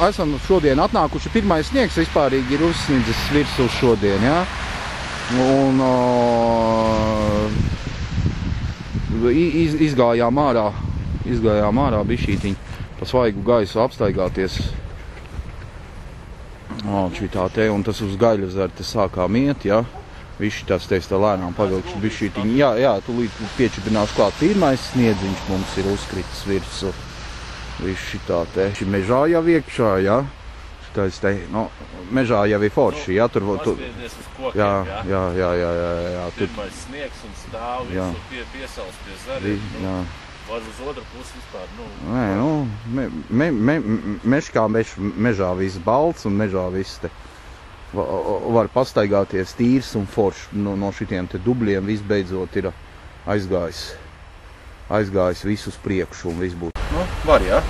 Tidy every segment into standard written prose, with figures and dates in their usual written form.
esam šodien atnākuši. Pirmais sniegs vispārīgi ir uzsnidzis virsū šodien, jā. Un izgājām ārā bišķītiņ pa svaigu gaisu apstaigāties. Šitā te, un tas uz Gaļazeru te sākām iet, jā. Viši tas teiks tā lēnām pavilkšu bišķītiņ. Jā, tūlīt piečipinās klāt. Pirmais sniedziņš mums ir uzkritis virsū. Viši šitā te. Šī mežā jau iekšā, jā. Šitais te, mežā jau ir forši, jā. Tur, paspiedies uz kokiem, jā. Pirmais sniegs un stāv visu piesals pie zariem. Var uz otru pusi vispār, mežā viss balts un mežā viss te. Var pastaigāties tīrs un forši no šitiem te dubļiem. Viss beidzot ir aizgājis visu uz priekšu un viss būtu. Var, jā.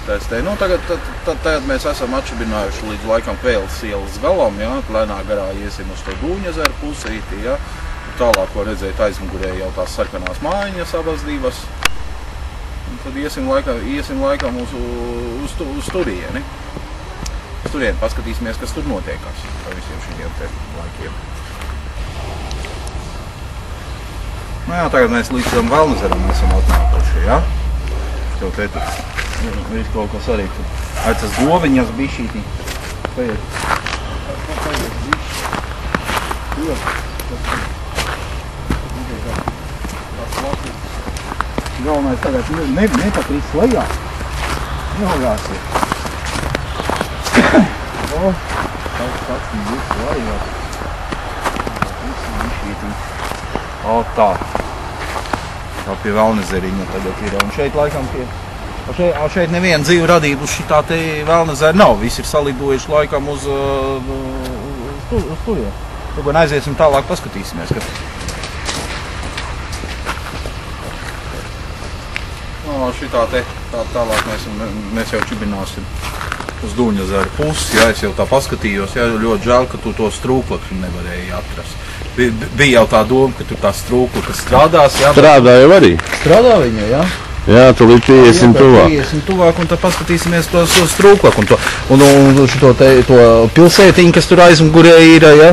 Tagad mēs esam atšibinājuši līdz laikam Kvēles ielas galam, jā. Lēnā garā iesim uz to Dūņezeru pusīti, jā. Tālāk, ko redzēt, aizmugurē jau tās sarkanās mājiņas abas divas. Un tad iesim laikam uz turieni. Turien paskatīsimies, kas tur notiekās par visiem šiem te laikiem. Tagad mēs līdz tam Velnezeram esam atnākuši, jā? Šo te tur viss kaut kas arī tur. Tas goviņas bišķīti. Galvenais tagad nepakrīst lejā. Jāgāsies. Tā pie Velnezeriņa tagad ir, un šeit laikam šeit neviena dzīve radība uz šitā te Velnezera nav, visi ir salidojuši laikam uz turien. Gan aiziesim tālāk, paskatīsimies, šitā te tālāk mēs jau čibināsim uz Dūņezeru pusi, jā, es jau tā paskatījos, jā, ļoti žēl, ka tu to strūklakļu nevarēji atrast. Bija jau tā doma, ka tur tā strūklaka strādās, jā. Strādā jau arī. Strādā viņa, jā? Jā, tu līdz iesim tuvāk. Iesim tuvāk, un tad paskatīsimies to strūklaku, un šo to pilsētiņu, kas tur aizmugurē ir, jā.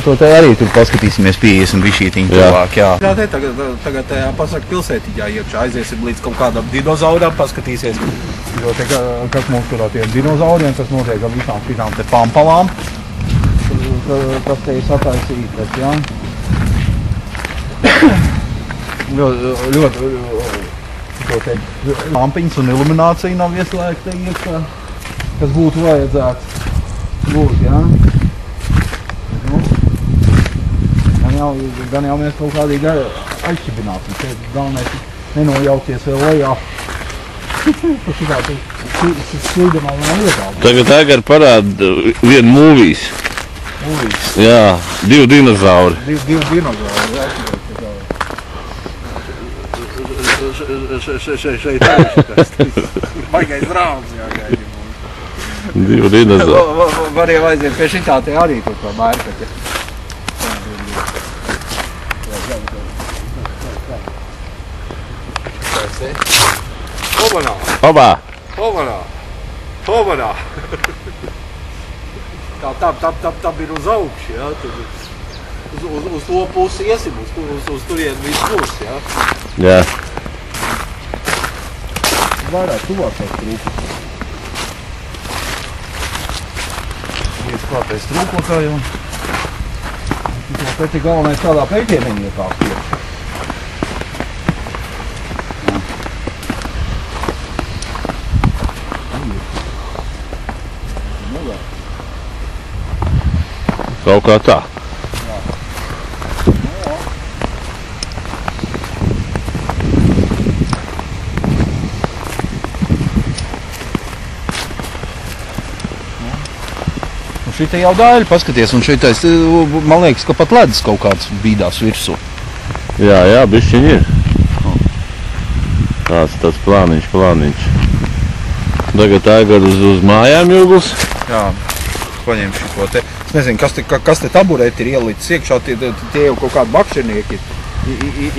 To te arī tur paskatīsimies, pieiesim bišķītiņu tuvāk, jā. Tagad pasaka pilsētiņā iekšā, aiziesim līdz kaut kādam dinozauram, paskatīsies, kas mums tur ar tiem dinozauriem, kas notiek ar visām šitām te pampalām, kas te ir sataisītas, jā. Ļoti lampiņas un iluminācija nav ieslēgta iekšā, kas būtu vajadzēts būt, jā. Gan jau mēs kaut kādīgi aizšķibināsim. Šeit galvenais nenojaukties vēl lejā. Slīdamā nav iedāvā. Tagad Egar parāda vienu mūvīs. Mūvīs? Jā, divi dinozauri. Divi dinozauri, jā. Šeit arī šitais. Baigais drāms, jā, gaidi mums. Divi dinozauri. Var jau aiziet pie šitā te arī tur pa mērkaķi. Homanā! Tā ir uz augšu, jā? Uz to pusi iesim, uz turien viss būs, jā? Jā. Vairāk tuvāk tās trūkus. Ies klātais trūkokā jau. Pēc ir galvenais tādā pēķieneņi iekāp iekšā. Kaut kā tā. Šita jau daļa, paskaties, un šitais, man liekas, ka pat ledus kaut kāds bīdās virsū. Jā, bišķiņ ir. Tāds plāniņš. Tagad Egar uz mājām jūgls. Jā, paņem šito te. Es nezinu, kas te taburēti ir ielicis iekšā, tie jau kaut kādi bakšernieki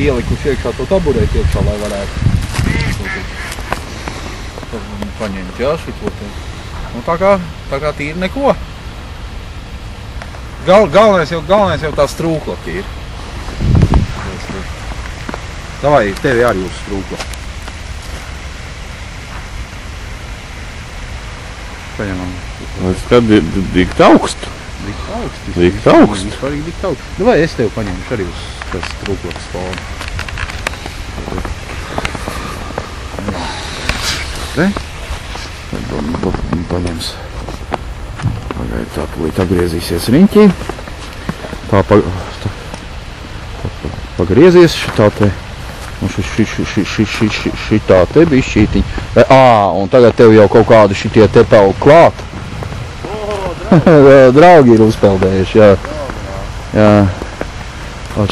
ielikuši iekšā to taburēti iekšā, lai varētu paņemt, jā, šito te. Nu, tā kā tīri neko. Galvenais jau tā strūklaka ir. Davai, tevi arī uz strūkla. Paņemam. Kad dikt augstu. Dikt augstu. Davai, es tevi paņemšu arī uz tas strūklakas fonu. Re? Paņems. Pagaid, tā tūlīt atgriezīsies riņķī. Tā pagriezies šitā te. Un šitā te bija šītiņa. Un tagad tev jau kaut kādi šitie te vēl klāt. Draugi ir uzpeldējuši, jā. Jā.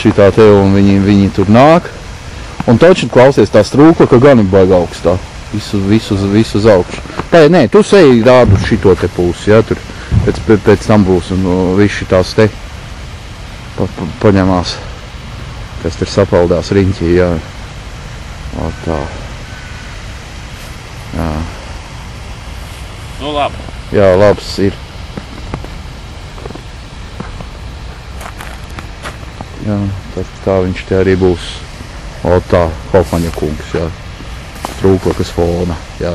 Šitā te un viņi tur nāk. Un taču klausies tā strūkla, ka gan ir baigi augstā. Visu uz augšu. Nē, tu seji rādu šito te pusi, jā, tur pēc tam būs un viss šitās te paņemās, kas tur sapaldās riņķī, jā. Tā. Jā. Nu labi. Jā, labs ir. Jā, tā viņš te arī būs. Tā, Hofaņa kungs, jā. Strūklakas fona, jā.